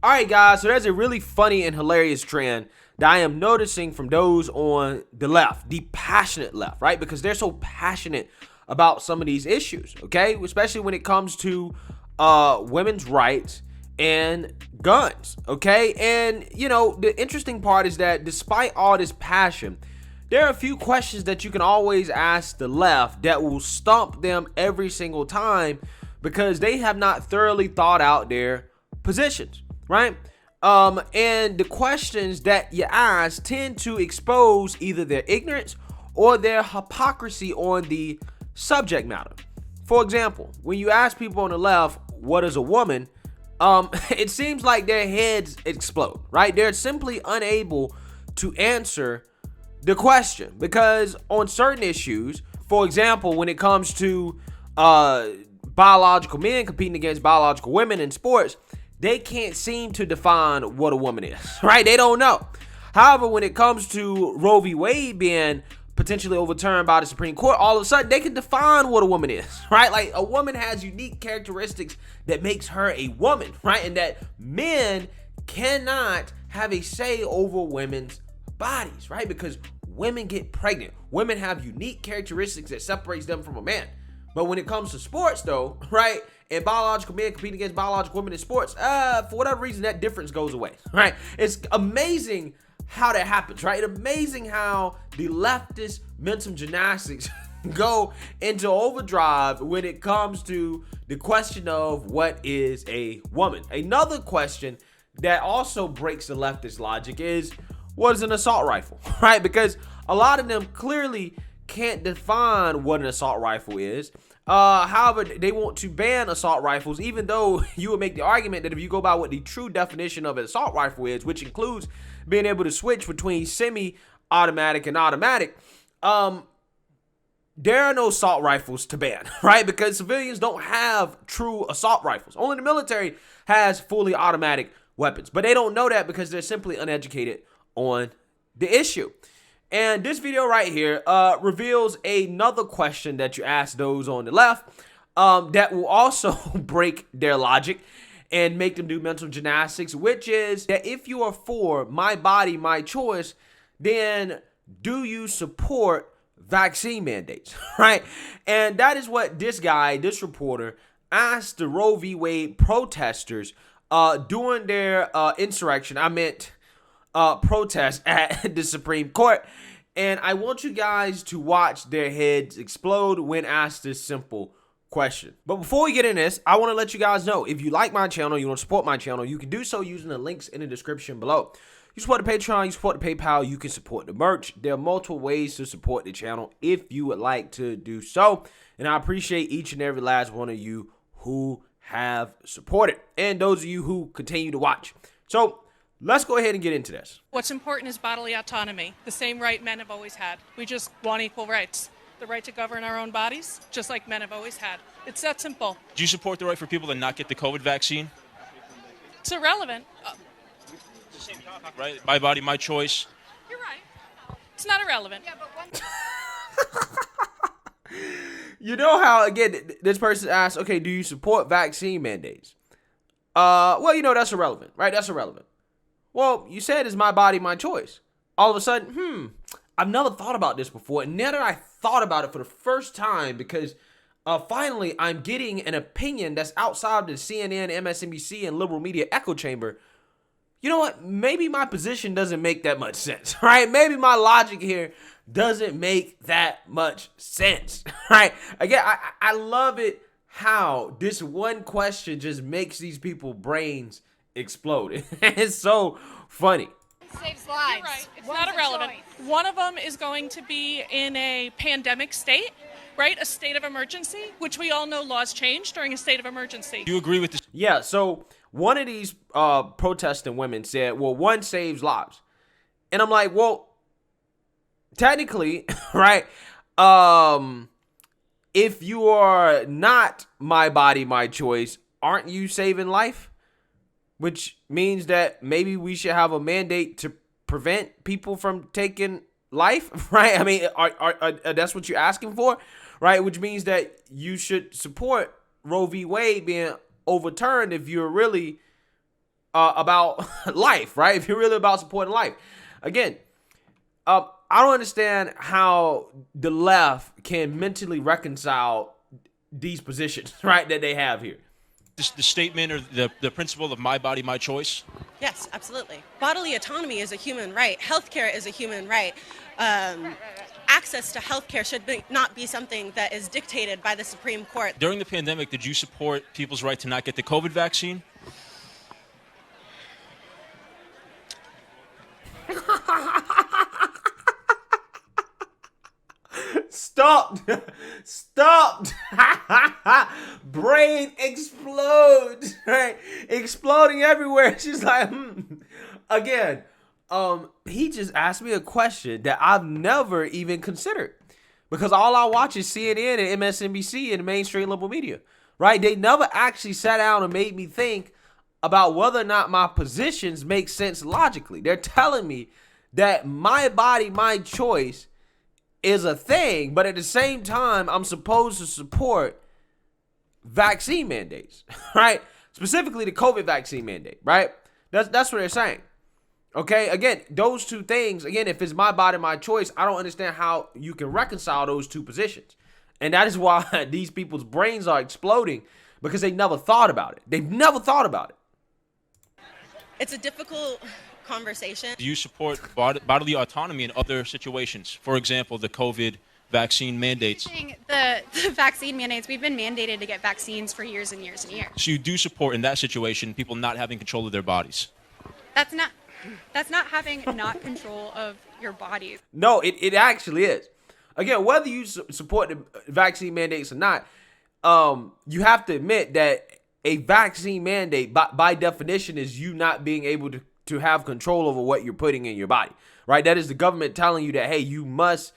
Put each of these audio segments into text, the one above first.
All right, guys, so there's a really funny and hilarious trend that I am noticing from those on the left, the passionate left, right? Because they're so passionate about some of these issues, okay? Especially when it comes to women's rights and guns, okay? And, you know, the interesting part is that despite all this passion, there are a few questions that you can always ask the left that will stump them every single time because they have not thoroughly thought out their positions, right? And the questions that you ask tend to expose either their ignorance or their hypocrisy on the subject matter. For example, when you ask people on the left, what is a woman? It seems like their heads explode, right? They're simply unable to answer the question because on certain issues, for example, when it comes to biological men competing against biological women in sports, they can't seem to define what a woman is, right? They don't know. However, when it comes to Roe V Wade being potentially overturned by the Supreme Court, all of a sudden they can define what a woman is, right? Like a woman has unique characteristics that makes her a woman, right? And that men cannot have a say over women's bodies, right? Because women get pregnant. Women have unique characteristics that separates them from a man. But when it comes to sports though, right? And biological men competing against biological women in sports, for whatever reason, that difference goes away, right? It's amazing how that happens, right? It's amazing how the leftist mental gymnastics go into overdrive when it comes to the question of what is a woman. Another question that also breaks the leftist logic is, what is an assault rifle, right? Because a lot of them clearly can't define what an assault rifle is. However, they want to ban assault rifles, even though you would make the argument that if you go by what the true definition of an assault rifle is, which includes being able to switch between semi-automatic and automatic, there are no assault rifles to ban, right? Because civilians don't have true assault rifles. Only the military has fully automatic weapons, but they don't know that because they're simply uneducated on the issue. And this video right here reveals another question that you ask those on the left that will also break their logic and make them do mental gymnastics, which is that if you are for my body, my choice, then do you support vaccine mandates, right? And that is what this reporter asked the Roe V Wade protesters during their insurrection. Protest at the Supreme Court. And I want you guys to watch their heads explode when asked this simple question. But before we get in this, I want to let you guys know, if you like my channel, you want to support my channel, you can do so using the links in the description below. You support the Patreon, you support the PayPal, you can support the merch. There are multiple ways to support the channel if you would like to do so. And I appreciate each and every last one of you who have supported and those of you who continue to watch. So let's go ahead and get into this. What's important is bodily autonomy, the same right men have always had. We just want equal rights. The right to govern our own bodies, just like men have always had. It's that simple. Do you support the right for people to not get the COVID vaccine? It's irrelevant. It's the same topic, right? My body, my choice. You're right. It's not irrelevant. Yeah, but you know how, again, this person asks, okay, do you support vaccine mandates? Well, you know, that's irrelevant, right? That's irrelevant. Well, you said it's my body, my choice. All of a sudden, I've never thought about this before. And now that I thought about it for the first time, because finally I'm getting an opinion that's outside the CNN, MSNBC, and liberal media echo chamber. You know what? Maybe my position doesn't make that much sense, right? Maybe my logic here doesn't make that much sense, right? Again, I love it how this one question just makes these people's brains explode. It's so funny. Saves lives. You're right. It's not irrelevant. One of them is going to be in a pandemic state, right? A state of emergency, which we all know laws change during a state of emergency. Do you agree with this? Yeah, so one of these protesting women said, well, one saves lives. And I'm like, well, technically, right, if you are not my body, my choice, aren't you saving life? Which means that maybe we should have a mandate to prevent people from taking life, right? I mean, that's what you're asking for, right? Which means that you should support Roe v. Wade being overturned if you're really about life, right? If you're really about supporting life. Again, I don't understand how the left can mentally reconcile these positions, right, that they have here. The statement or the principle of my body, my choice? Yes, absolutely. Bodily autonomy is a human right. Healthcare is a human right. Access to healthcare should not be something that is dictated by the Supreme Court. During the pandemic, did you support people's right to not get the COVID vaccine? Stop. Stop. Brain explodes. Right? Exploding everywhere. She's like, Again, he just asked me a question that I've never even considered. Because all I watch is CNN and MSNBC and the mainstream liberal media. Right? They never actually sat down and made me think about whether or not my positions make sense logically. They're telling me that my body, my choice is a thing, but at the same time, I'm supposed to support vaccine mandates, right? Specifically the COVID vaccine mandate, right? That's what they're saying. Okay, again, those two things, again, if it's my body, my choice, I don't understand how you can reconcile those two positions. And that is why these people's brains are exploding, because they never thought about it. They've never thought about it. It's a difficult conversation. Do you support bodily autonomy in other situations? For example, the COVID vaccine mandates. The vaccine mandates, we've been mandated to get vaccines for years and years and years. So you do support in that situation people not having control of their bodies? That's not having not control of your body. No, it actually is. Again, whether you support the vaccine mandates or not, you have to admit that a vaccine mandate, by definition, is you not being able to have control over what you're putting in your body, right? That is the government telling you that, hey, you must,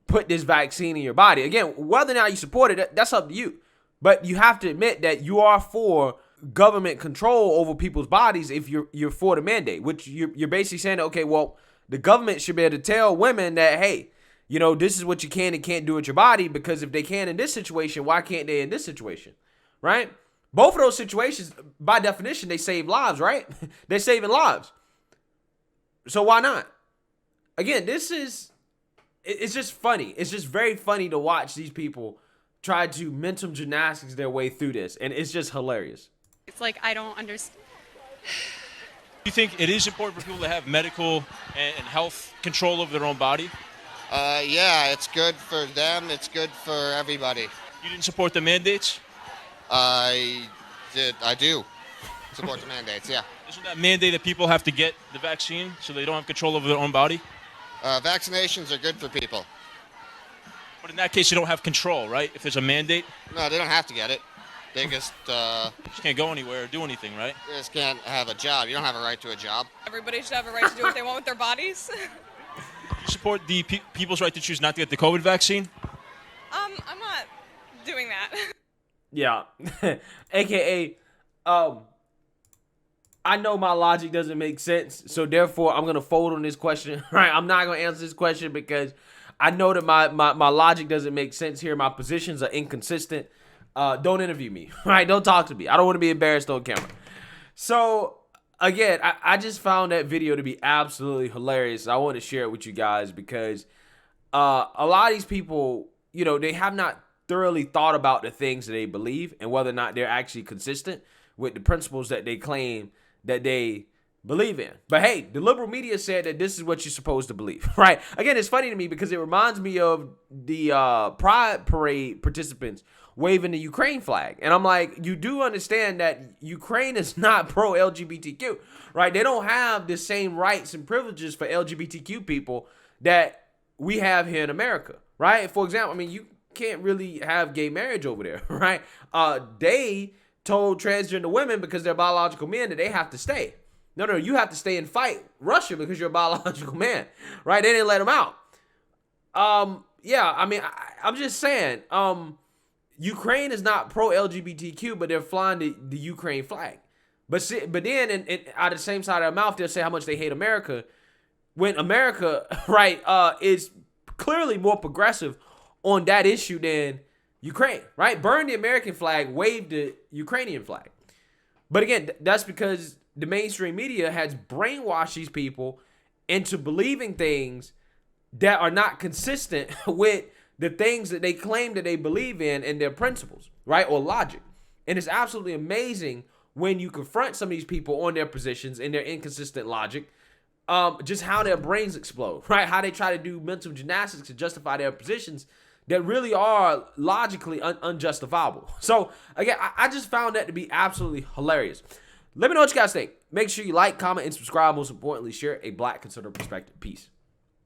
put this vaccine in your body. Again, whether or not you support it, that's up to you. But you have to admit that you are for government control over people's bodies if you're for the mandate, which you're basically saying, okay, well, the government should be able to tell women that, hey, this is what you can and can't do with your body, because if they can in this situation, why can't they in this situation, right? Both of those situations, by definition, they save lives, right? They're saving lives. So why not? Again, it's just funny. It's just very funny to watch these people try to mental gymnastics their way through this. And it's just hilarious. It's like, I don't understand. Do you think it is important for people to have medical and health control over their own body? Yeah, it's good for them. It's good for everybody. You didn't support the mandates? I do support the mandates, yeah. Isn't that mandate that people have to get the vaccine so they don't have control over their own body? Vaccinations are good for people. But in that case, you don't have control, right? If there's a mandate? No, they don't have to get it. They just can't go anywhere or do anything, right? They just can't have a job. You don't have a right to a job. Everybody should have a right to do what they want with their bodies. You support the people's right to choose not to get the COVID vaccine? I'm not doing that. Yeah. AKA, I know my logic doesn't make sense, so therefore I'm going to fold on this question, right? I'm not going to answer this question because I know that my logic doesn't make sense here. My positions are inconsistent. Don't interview me, right? Don't talk to me. I don't want to be embarrassed on camera. So, again, I just found that video to be absolutely hilarious. I want to share it with you guys because a lot of these people, they have not thoroughly thought about the things that they believe and whether or not they're actually consistent with the principles that they claim that they believe in. But hey, the liberal media said that this is what you're supposed to believe, right? Again, it's funny to me because it reminds me of the Pride Parade participants waving the Ukraine flag. And I'm like, you do understand that Ukraine is not pro-LGBTQ, right? They don't have the same rights and privileges for LGBTQ people that we have here in America, right? For example, you can't really have gay marriage over there, right? They told transgender women because they're biological men that they have to stay. No, you have to stay and fight Russia because you're a biological man, right? They didn't let them out. I'm just saying, Ukraine is not pro-LGBTQ, but they're flying the Ukraine flag. But then, and out of the same side of their mouth, they'll say how much they hate America, when America, right, is clearly more progressive on that issue than Ukraine, right? Burn the American flag, wave the Ukrainian flag. But again, that's because the mainstream media has brainwashed these people into believing things that are not consistent with the things that they claim that they believe in and their principles, right? Or logic. And it's absolutely amazing when you confront some of these people on their positions and their inconsistent logic, just how their brains explode, right? How they try to do mental gymnastics to justify their positions that really are logically unjustifiable. So again, I just found that to be absolutely hilarious. Let me know what you guys think. Make sure you like, comment, and subscribe. Most importantly, share a Black conservative perspective. Peace.